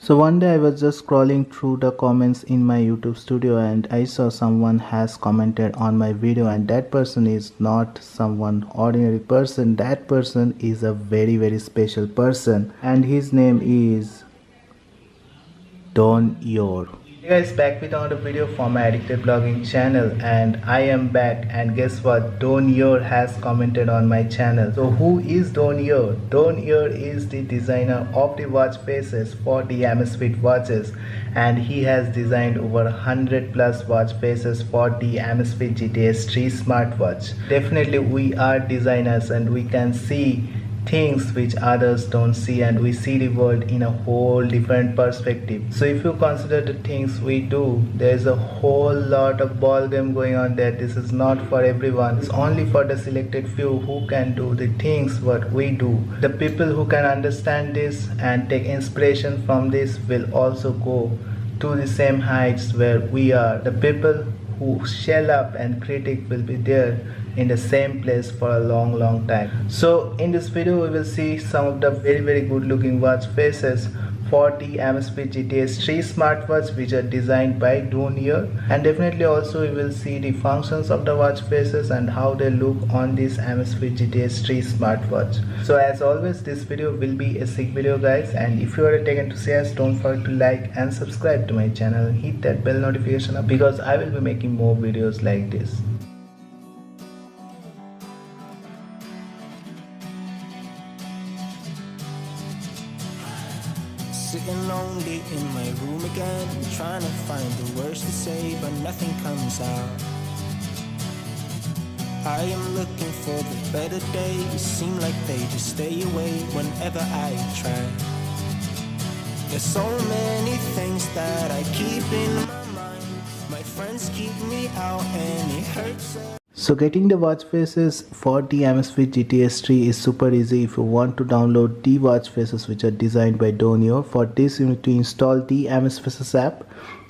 So one day I was just scrolling through the comments in my YouTube studio and I saw someone has commented on my video, and that person is not someone ordinary person. That person is a very special person and his name is Don1yoor. Hey guys, back with another video for my addicted blogging channel, and I am back, and guess what, Don1yoor has commented on my channel. So who is Don1yoor? Don1yoor is the designer of the watch faces for the Amazfit watches, and he has designed over 100 plus watch faces for the Amazfit Gts 3 smartwatch. Definitely we are designers and we can see things which others don't see, and we see the world in a whole different perspective. So if you consider the things we do, there's a whole lot of ball game going on there. This is not for everyone. It's only for the selected few who can do the things what we do. The people who can understand this and take inspiration from this will also go to the same heights where we are. The people who shell up and critic will be there in the same place for a long time. So in this video we will see some of the very good looking watch faces for the Amazfit Gts 3 smartwatch which are designed by Don1yoor, and definitely also we will see the functions of the watch faces and how they look on this Amazfit Gts 3 smartwatch. So as always, this video will be a sick video guys, and if you are taken to see us, don't forget to like and subscribe to my channel and hit that bell notification up, because I will be making more videos like this. Sitting lonely in my room again, trying to find the words to say, but nothing comes out. I am looking for the better days, seem like they just stay away whenever I try. There's so many things that I keep in my mind. My friends keep me out and it hurts. So getting the watch faces for the Amazfit GTS 3 is super easy. If you want to download the watch faces which are designed by Don1yoor, for this you need to install the Amazfaces app,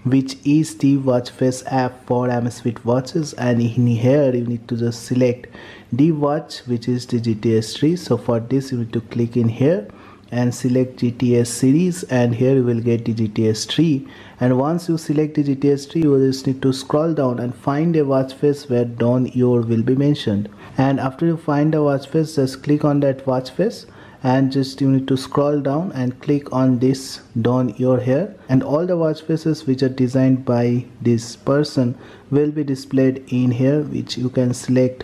which is the watch face app for Amazfit watches, and in here you need to just select the watch which is the GTS 3. So for this you need to click in here and select GTS series, and here you will get the GTS 3. And once you select the GTS 3, you will just need to scroll down and find a watch face where Don1yoor will be mentioned. And after you find the watch face, just click on that watch face and just you need to scroll down and click on this Don1yoor here, and all the watch faces which are designed by this person will be displayed in here, which you can select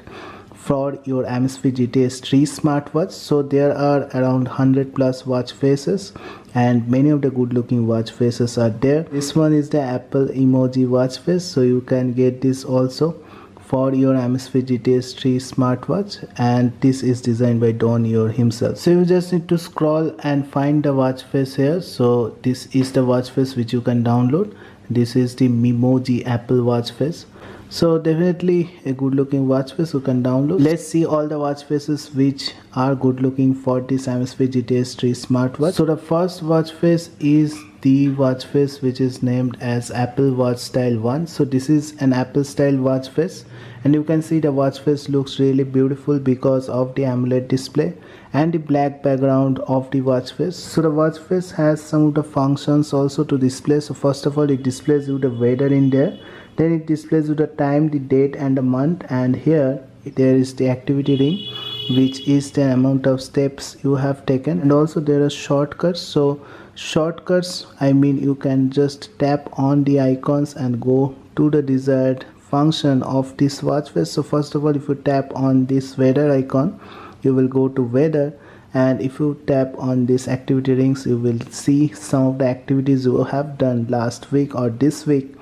for your Amazfit GTS 3 smartwatch. So there are around 100 plus watch faces, and many of the good looking watch faces are there. This one is the Apple emoji watch face, so you can get this also for your Amazfit GTS 3 smartwatch, and this is designed by Don1yoor himself. So you just need to scroll and find the watch face here. So this is the watch face which you can download. This is the Memoji Apple watch face. So definitely a good looking watch face you can download. Let's see all the watch faces which are good looking for this Amazfit GTS 3 smartwatch. So the first watch face is the watch face which is named as Apple Watch Style 1. So this is an Apple style watch face, and you can see the watch face looks really beautiful because of the AMOLED display and the black background of the watch face. So the watch face has some of the functions also to display. So first of all, it displays you the weather in there, then it displays you the time, the date and the month, and here there is the activity ring which is the amount of steps you have taken, and also there are shortcuts. So shortcuts, I mean you can just tap on the icons and go to the desired function of this watch face. So first of all, if you tap on this weather icon, you will go to weather, and if you tap on this activity rings, you will see some of the activities you have done last week or this week.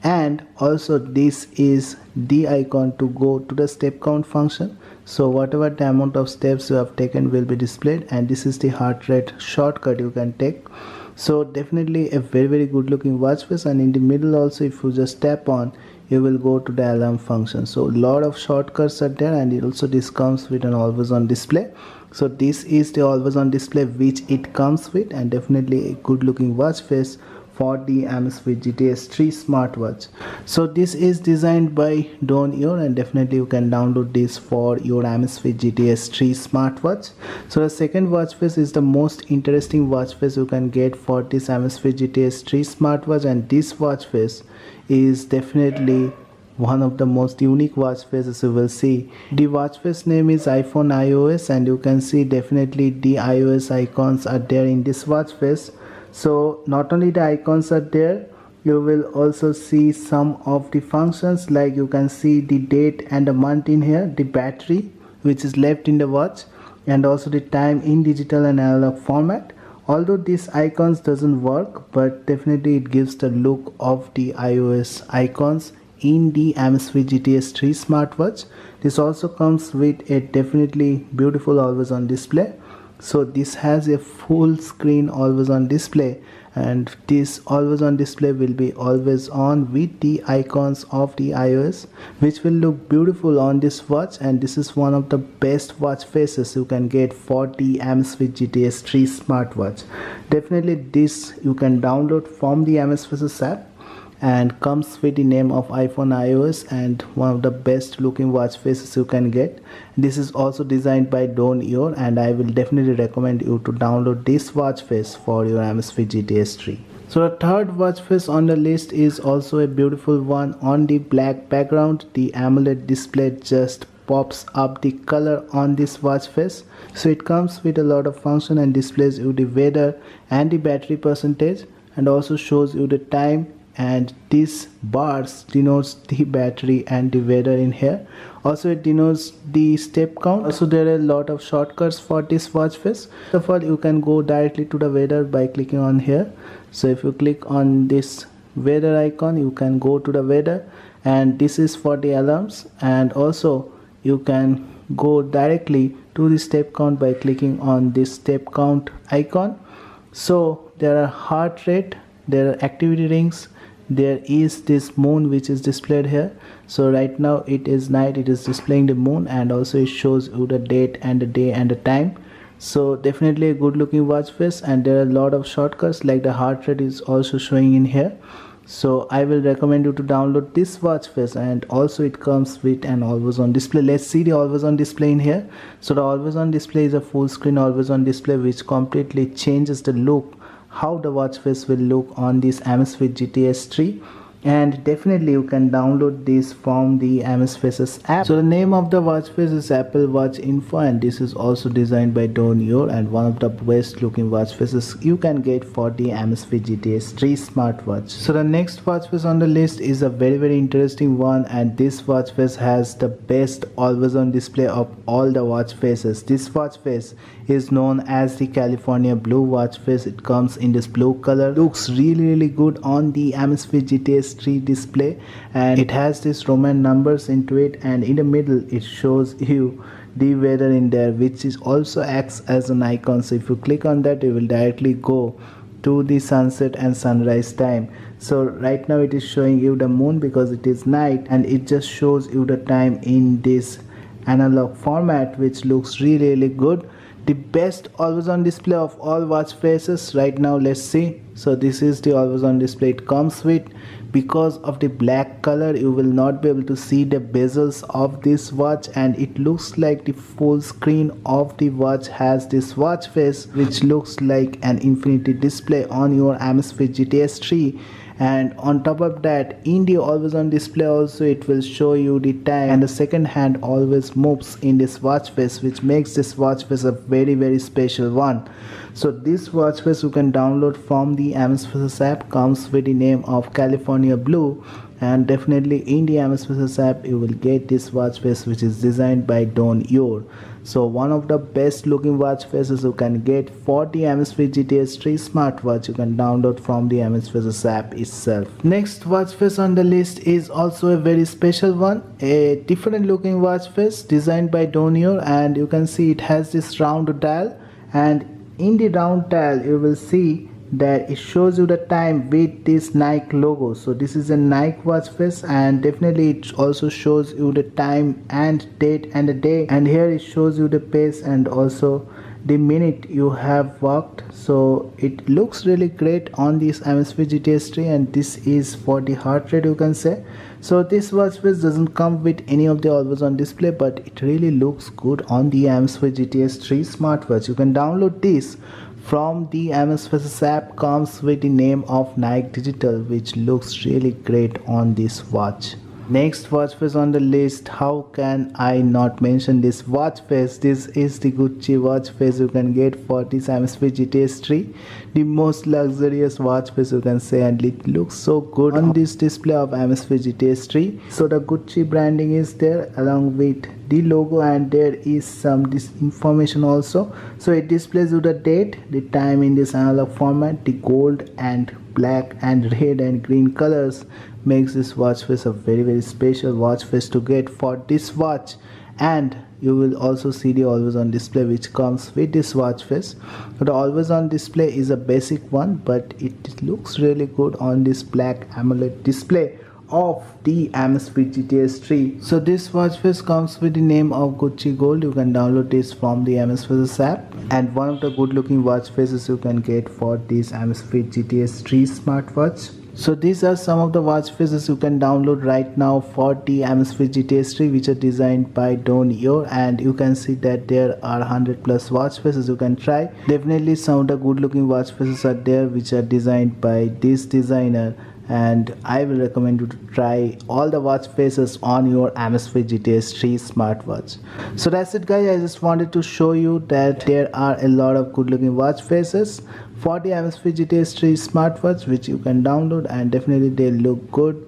And also this is the icon to go to the step count function. So whatever the amount of steps you have taken will be displayed, and this is the heart rate shortcut you can take. So definitely a very good looking watch face, and in the middle also if you just tap on, you will go to the alarm function. So a lot of shortcuts are there, and it also this comes with an always on display. So this is the always on display which it comes with, and definitely a good looking watch face for the Amazfit GTS 3 smartwatch. So this is designed by Don1yoor, and definitely you can download this for your Amazfit GTS 3 smartwatch. So the second watch face is the most interesting watch face you can get for this Amazfit GTS 3 smartwatch, and this watch face is definitely one of the most unique watch faces you will see. The watch face name is iPhone iOS, and you can see definitely the iOS icons are there in this watch face. So not only the icons are there, you will also see some of the functions, like you can see the date and the month in here, the battery which is left in the watch, and also the time in digital and analog format. Although these icons doesn't work, but definitely it gives the look of the iOS icons in the Amazfit GTS 3 smartwatch. This also comes with a definitely beautiful always on display. So this has a full screen always on display, and this always on display will be always on with the icons of the iOS, which will look beautiful on this watch. And this is one of the best watch faces you can get for the Amazfit GTS 3 smartwatch. Definitely this you can download from the Amazfit app, and comes with the name of iPhone iOS, and one of the best looking watch faces you can get. This is also designed by Don1yoor, and I will definitely recommend you to download this watch face for your Amazfit GTS 3. So the third watch face on the list is also a beautiful one on the black background. The AMOLED display just pops up the color on this watch face. So it comes with a lot of function and displays you the weather and the battery percentage, and also shows you the time, and these bars denotes the battery and the weather in here. Also it denotes the step count. Also there are a lot of shortcuts for this watch face. First of all, you can go directly to the weather by clicking on here. So if you click on this weather icon, you can go to the weather, and this is for the alarms. And also you can go directly to the step count by clicking on this step count icon. So there are heart rate, there are activity rings, there is this moon which is displayed here. So right now it is night, it is displaying the moon, and also it shows you the date and the day and the time. So definitely a good looking watch face, and there are a lot of shortcuts, like the heart rate is also showing in here. So I will recommend you to download this watch face, and also it comes with an always on display. Let's see the always on display in here. So the always on display is a full screen always on display, which completely changes the look how the watch face will look on this Amazfit GTS 3. And definitely you can download this from the Amazfit's app. So the name of the watch face is Apple Watch Info, and this is also designed by Don1yoor, and one of the best looking watch faces you can get for the Amazfit GTS 3 smartwatch. So the next watch face on the list is a very interesting one, and this watch face has the best always on display of all the watch faces. This watch face is known as the California Blue watch face. It comes in this blue color, looks really good on the Amazfit GTS 3 display, and it has this Roman numbers into it, and in the middle it shows you the weather in there, which is also acts as an icon. So if you click on that, you will directly go to the sunset and sunrise time. So right now it is showing you the moon because it is night, and it just shows you the time in this analog format, which looks really good. The best always on display of all watch faces. Right now let's see. So this is the always on display it comes with. Because of the black color, you will not be able to see the bezels of this watch, and it looks like the full screen of the watch has this watch face, which looks like an infinity display on your Amazfit GTS 3. And on top of that, in the always on display also it will show you the time, and the second hand always moves in this watch face, which makes this watch face a very special one. So this watch face you can download from the Amazfit app, comes with the name of California Blue, and definitely in the Amazfit app you will get this watch face, which is designed by Don1yoor. So one of the best looking watch faces you can get for the Amazfit GTS 3 smartwatch, you can download from the Amazfit app itself. Next watch face on the list is also a very special one, a different looking watch face designed by Don1yoor, and you can see it has this round dial, and in the round dial you will see that it shows you the time with this Nike logo. So this is a Nike watch face, and definitely it also shows you the time and date and the day, and here it shows you the pace and also the minute you have walked. So it looks really great on this Amazfit GTS 3, and this is for the heart rate, you can say. So this watch face doesn't come with any of the always on display, but it really looks good on the Amazfit GTS 3 smartwatch. You can download this from the Amazfit app. Comes with the name of Nike Digital, which looks really great on this watch. Next watch face on the list, how can I not mention this watch face? This is the Gucci watch face you can get for this Amazfit GTS 3, the most luxurious watch face you can say, and it looks so good on this display of Amazfit GTS 3. So the Gucci branding is there along with the logo, and there is some this information also. So it displays you the date, the time in this analog format. The gold and black and red and green colors makes this watch face a very special watch face to get for this watch. And you will also see the always on display which comes with this watch face. The always on display is a basic one, but it looks really good on this black AMOLED display of the Amazfit GTS 3. So this watch face comes with the name of Gucci Gold. You can download this from the Amazfit app, and one of the good looking watch faces you can get for this Amazfit GTS 3 smartwatch. So these are some of the watch faces you can download right now for the Amazfit GTS 3, which are designed by Don1yoor, and you can see that there are 100 plus watch faces you can try. Definitely some of the good looking watch faces are there which are designed by this designer, and I will recommend you to try all the watch faces on your Amazfit GTS 3 smartwatch. So that's it guys, I just wanted to show you that there are a lot of good looking watch faces for the Amazfit GTS 3 smartwatch which you can download, and definitely they look good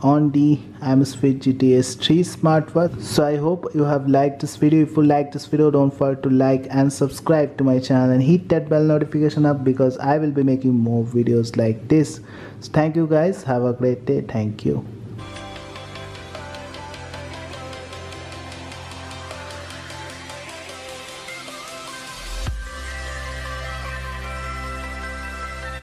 on the Amazfit GTS 3 smartwatch. So I hope you have liked this video. If you like this video, don't forget to like and subscribe to my channel and hit that bell notification up, because I will be making more videos like this. So thank you guys, have a great day. Thank you.